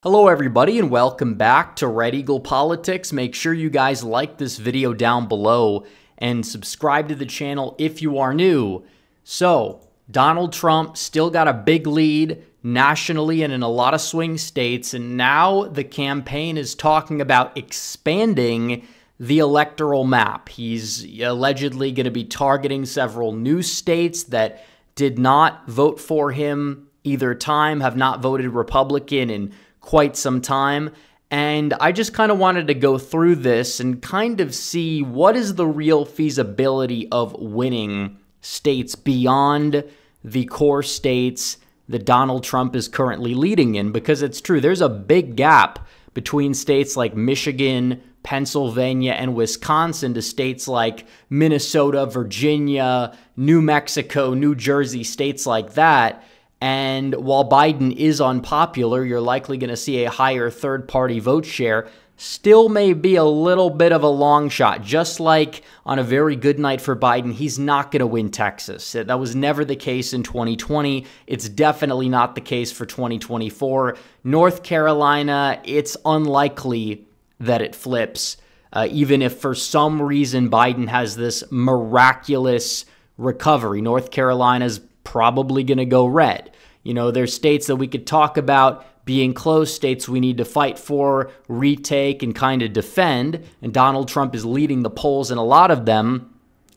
Hello everybody and welcome back to Red Eagle Politics. Make sure you guys like this video down below and subscribe to the channel if you are new. So, Donald Trump still got a big lead nationally and in a lot of swing states, and now the campaign is talking about expanding the electoral map. He's allegedly going to be targeting several new states that did not vote for him either time, have not voted Republican in quite some time, and I just kind of wanted to go through this and kind of see what is the real feasibility of winning states beyond the core states that Donald Trump is currently leading in, because it's true, there's a big gap between states like Michigan, Pennsylvania, and Wisconsin to states like Minnesota, Virginia, New Mexico, New Jersey, states like that. And while Biden is unpopular, you're likely going to see a higher third-party vote share. Still may be a little bit of a long shot. Just like on a very good night for Biden, he's not going to win Texas. That was never the case in 2020. It's definitely not the case for 2024. North Carolina, it's unlikely that it flips, even if for some reason Biden has this miraculous recovery. North Carolina's probably going to go red. You know, there's states that we could talk about being close, states we need to fight for, retake, and kind of defend, and Donald Trump is leading the polls in a lot of them.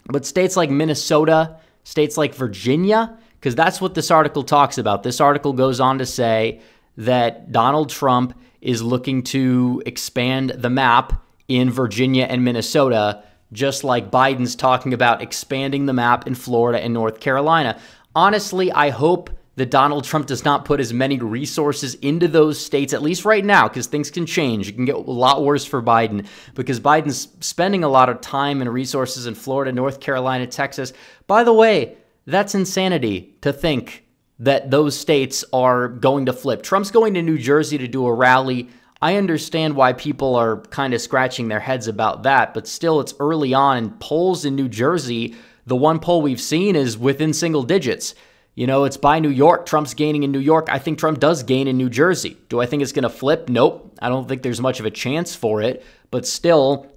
But states like Minnesota, states like Virginia, because that's what this article talks about. This article goes on to say that Donald Trump is looking to expand the map in Virginia and Minnesota, just like Biden's talking about expanding the map in Florida and North Carolina. Honestly, I hope that Donald Trump does not put as many resources into those states, at least right now, because things can change. It can get a lot worse for Biden, because Biden's spending a lot of time and resources in Florida, North Carolina, Texas. By the way, that's insanity to think that those states are going to flip. Trump's going to New Jersey to do a rally. I understand why people are kind of scratching their heads about that, but still, it's early on, and polls in New Jersey, the one poll we've seen is within single digits. You know, it's by New York. Trump's gaining in New York. I think Trump does gain in New Jersey. Do I think it's going to flip? Nope. I don't think there's much of a chance for it, but still,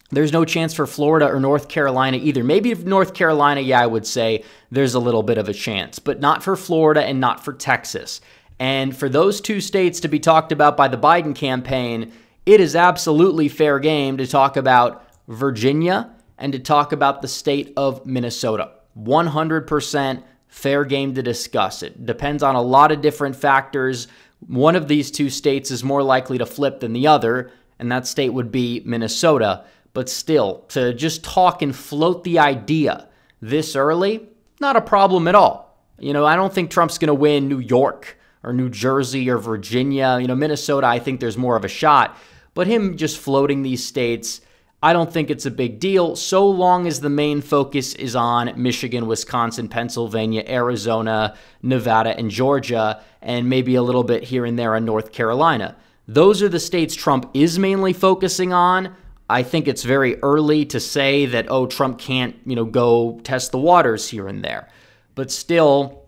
there's no chance for Florida or North Carolina either. Maybe if North Carolina, yeah, I would say there's a little bit of a chance, but not for Florida and not for Texas. And for those two states to be talked about by the Biden campaign, it is absolutely fair game to talk about Virginia and to talk about the state of Minnesota. 100% fair game to discuss. It depends on a lot of different factors. One of these two states is more likely to flip than the other, and that state would be Minnesota. But still, to just talk and float the idea this early, not a problem at all. You know, I don't think Trump's going to win New York or New Jersey or Virginia. You know, Minnesota, I think there's more of a shot. But him just floating these states, I don't think it's a big deal, so long as the main focus is on Michigan, Wisconsin, Pennsylvania, Arizona, Nevada, and Georgia, and maybe a little bit here and there on North Carolina. Those are the states Trump is mainly focusing on. I think it's very early to say that, oh, Trump can't, go test the waters here and there. But still,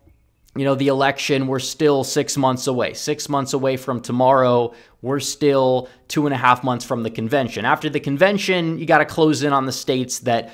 the election, we're still 6 months away. 6 months away from tomorrow. We're still 2.5 months from the convention. After the convention, you got to close in on the states that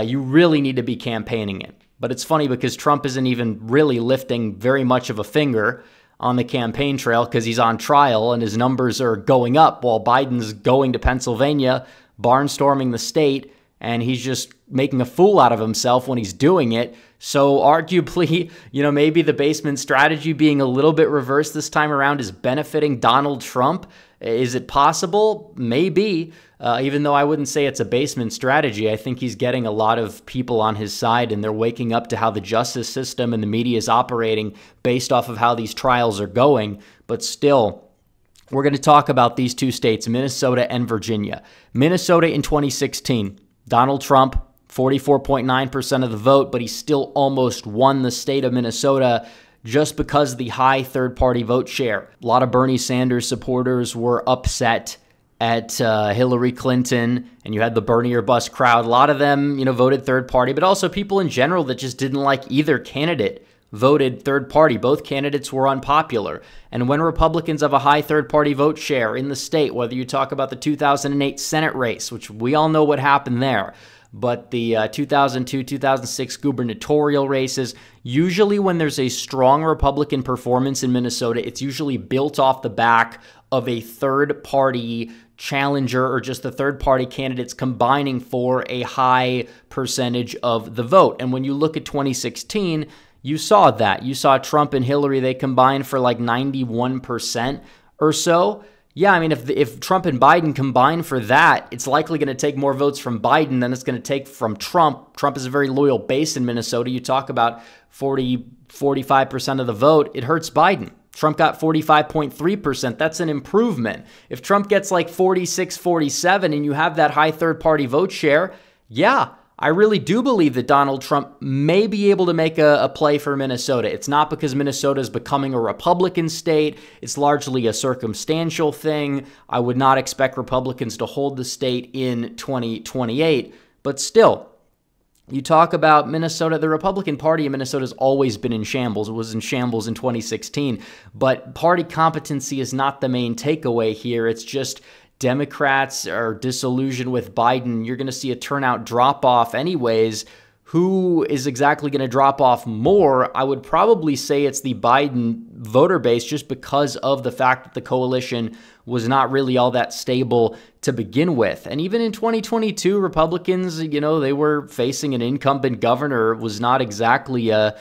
you really need to be campaigning in. But it's funny because Trump isn't even really lifting very much of a finger on the campaign trail because he's on trial and his numbers are going up while Biden's going to Pennsylvania, barnstorming the state, and he's just making a fool out of himself when he's doing it. So arguably, maybe the basement strategy being a little bit reversed this time around is benefiting Donald Trump. Is it possible? Maybe. Even though I wouldn't say it's a basement strategy, I think he's getting a lot of people on his side, and they're waking up to how the justice system and the media is operating based off of how these trials are going. But still, we're going to talk about these two states, Minnesota and Virginia. Minnesota in 2016, Donald Trump, 44.9% of the vote, but he still almost won the state of Minnesota just because of the high third-party vote share. A lot of Bernie Sanders supporters were upset at Hillary Clinton, and you had the Bernie or bust crowd. A lot of them, voted third party, but also people in general that just didn't like either candidate voted third party. Both candidates were unpopular. And when Republicans have a high third party vote share in the state, whether you talk about the 2008 Senate race, which we all know what happened there, but the 2002, 2006 gubernatorial races, usually when there's a strong Republican performance in Minnesota, it's usually built off the back of a third-party challenger or just the third-party candidates combining for a high percentage of the vote. And when you look at 2016, you saw that. You saw Trump and Hillary, they combined for like 91% or so. Yeah, I mean, if Trump and Biden combine for that, it's likely going to take more votes from Biden than it's going to take from Trump. Trump is a very loyal base in Minnesota. You talk about 45% of the vote. It hurts Biden. Trump got 45.3%. That's an improvement. If Trump gets like 46, 47, and you have that high third-party vote share, yeah, I really do believe that Donald Trump may be able to make a play for Minnesota. It's not because Minnesota is becoming a Republican state. It's largely a circumstantial thing. I would not expect Republicans to hold the state in 2028. But still, you talk about Minnesota, the Republican Party in Minnesota has always been in shambles. It was in shambles in 2016. But party competency is not the main takeaway here. It's just Democrats are disillusioned with Biden. You're going to see a turnout drop off anyways. Who is exactly going to drop off more? I would probably say it's the Biden voter base, just because of the fact that the coalition was not really all that stable to begin with. And even in 2022, Republicans, they were facing an incumbent governor. It was not exactly a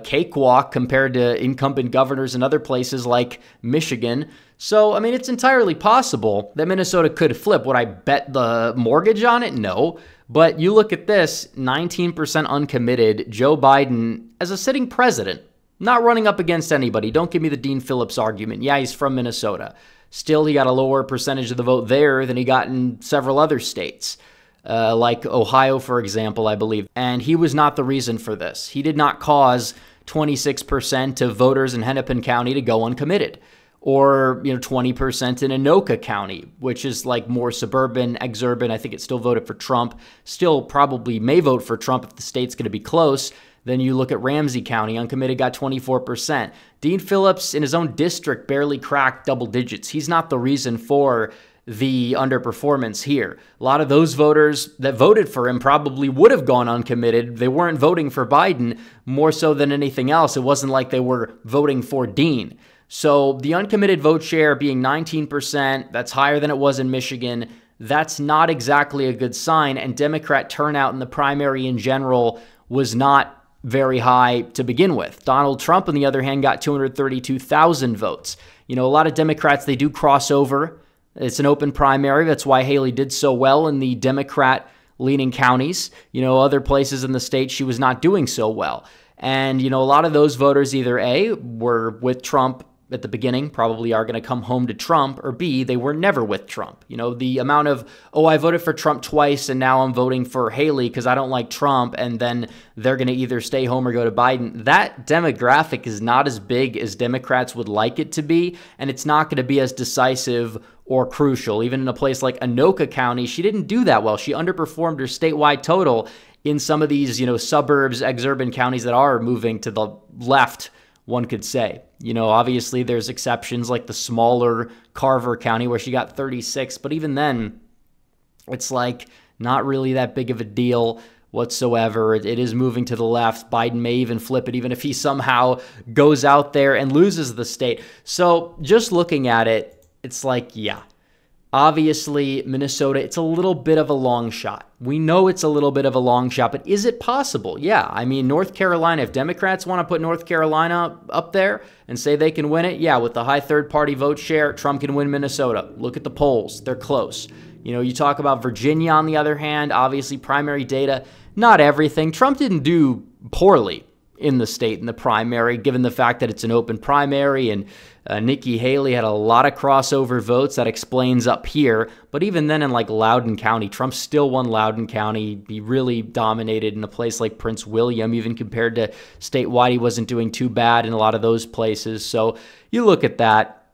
cakewalk compared to incumbent governors in other places like Michigan. So, I mean, it's entirely possible that Minnesota could flip. Would I bet the mortgage on it? No. But you look at this, 19% uncommitted, Joe Biden as a sitting president, not running up against anybody. Don't give me the Dean Phillips argument. Yeah, he's from Minnesota. Still, he got a lower percentage of the vote there than he got in several other states, like Ohio, for example, I believe. And he was not the reason for this. He did not cause 26% of voters in Hennepin County to go uncommitted. Or, 20% in Anoka County, which is like more suburban, exurban. I think it still voted for Trump. Still probably may vote for Trump if the state's going to be close. Then you look at Ramsey County, uncommitted got 24%. Dean Phillips in his own district barely cracked double digits. He's not the reason for the underperformance here. A lot of those voters that voted for him probably would have gone uncommitted. They weren't voting for Biden more so than anything else. It wasn't like they were voting for Dean. So the uncommitted vote share being 19%, that's higher than it was in Michigan. That's not exactly a good sign. And Democrat turnout in the primary in general was not very high to begin with. Donald Trump, on the other hand, got 232,000 votes. A lot of Democrats, they do cross over. It's an open primary. That's why Haley did so well in the Democrat-leaning counties. Other places in the state, she was not doing so well. And, a lot of those voters either A, were with Trump at the beginning, probably are going to come home to Trump, or B, they were never with Trump. The amount of, I voted for Trump twice and now I'm voting for Haley because I don't like Trump, and then they're going to either stay home or go to Biden. That demographic is not as big as Democrats would like it to be, and it's not going to be as decisive or crucial. Even in a place like Anoka County, she didn't do that well. She underperformed her statewide total in some of these, suburbs, exurban counties that are moving to the left, one could say. Obviously there's exceptions like the smaller Carver County where she got 36, but even then, it's like not really that big of a deal whatsoever. It is moving to the left. Biden may even flip it, even if he somehow goes out there and loses the state. So just looking at it, it's like, yeah, obviously Minnesota, it's a little bit of a long shot. We know it's a little bit of a long shot, but is it possible? Yeah, I mean, North Carolina, if Democrats want to put North Carolina up there and say they can win it, yeah, with the high third-party vote share, Trump can win Minnesota. Look at the polls. They're close. You talk about Virginia, on the other hand, obviously primary data, not everything. Trump didn't do poorly in the state in the primary, given the fact that it's an open primary, and Nikki Haley had a lot of crossover votes. That explains up here. But even then in like Loudoun County, Trump still won Loudoun County. He really dominated in a place like Prince William. Even compared to statewide, he wasn't doing too bad in a lot of those places. So you look at that,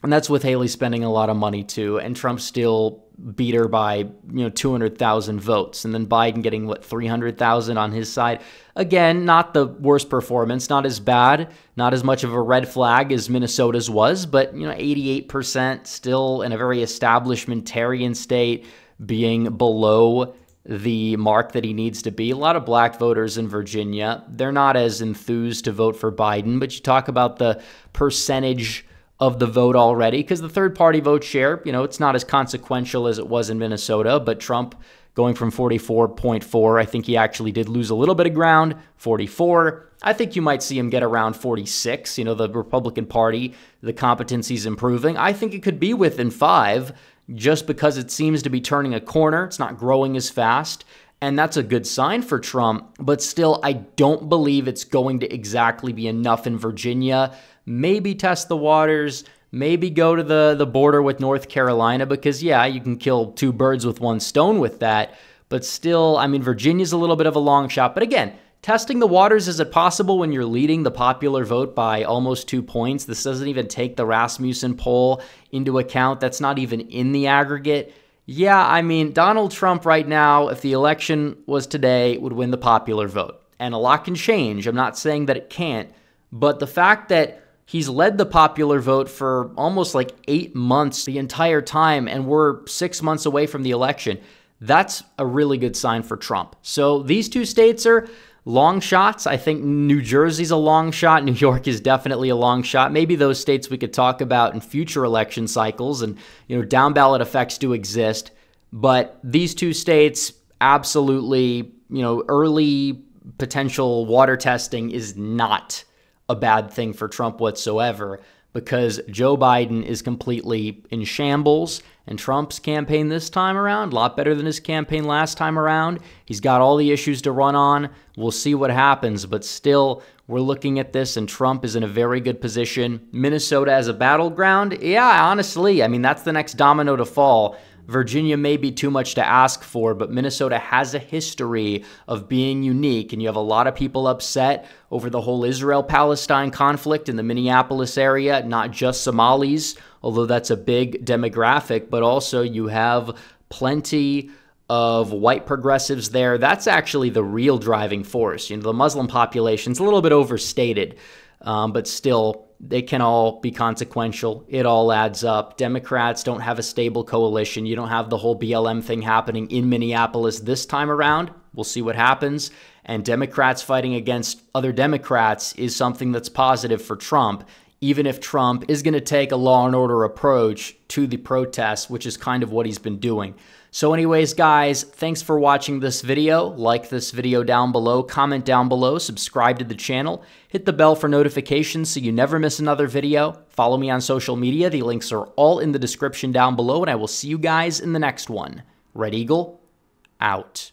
and that's with Haley spending a lot of money too, and Trump still beat her by 200,000 votes, and then Biden getting 300,000 on his side. Again, not the worst performance, not as bad, not as much of a red flag as Minnesota's was, but 88% still in a very establishmentarian state, being below the mark that he needs to be. A lot of black voters in Virginia, they're not as enthused to vote for Biden, but you talk about the percentage of the vote already, because the third-party vote share, it's not as consequential as it was in Minnesota, but Trump going from 44.4, I think he actually did lose a little bit of ground, 44. I think you might see him get around 46. The Republican Party, the competency's improving. I think it could be within 5, just because it seems to be turning a corner. It's not growing as fast, and that's a good sign for Trump. But still, I don't believe it's going to exactly be enough in Virginia. Maybe test the waters, maybe go to the border with North Carolina, because, yeah, you can kill 2 birds with 1 stone with that. But still, Virginia's a little bit of a long shot. But again, testing the waters, is it possible when you're leading the popular vote by almost 2 points? This doesn't even take the Rasmussen poll into account. That's not even in the aggregate. Yeah, Donald Trump right now, if the election was today, would win the popular vote. And a lot can change. I'm not saying that it can't. But the fact that he's led the popular vote for almost 8 months the entire time, and we're 6 months away from the election, that's a really good sign for Trump. So these 2 states are long shots. I think New Jersey's a long shot. New York is definitely a long shot. Maybe those states we could talk about in future election cycles, and down ballot effects do exist. But these 2 states, absolutely, early potential water testing is not a bad thing for Trump whatsoever, because Joe Biden is completely in shambles, and Trump's campaign this time around, a lot better than his campaign last time around. He's got all the issues to run on. We'll see what happens, but still, we're looking at this, and Trump is in a very good position. Minnesota as a battleground, yeah, honestly, that's the next domino to fall. Virginia may be too much to ask for, but Minnesota has a history of being unique, and you have a lot of people upset over the whole Israel-Palestine conflict in the Minneapolis area, not just Somalis, although that's a big demographic, but also you have plenty of white progressives there. That's actually the real driving force. The Muslim population's a little bit overstated, but still, they can all be consequential. It all adds up. Democrats don't have a stable coalition. You don't have the whole BLM thing happening in Minneapolis this time around. We'll see what happens. And Democrats fighting against other Democrats is something that's positive for Trump, even if Trump is going to take a law and order approach to the protests, which is kind of what he's been doing. So anyways, guys, thanks for watching this video. Like this video down below, comment down below, subscribe to the channel, hit the bell for notifications so you never miss another video. Follow me on social media. The links are all in the description down below, and I will see you guys in the next one. Red Eagle, out.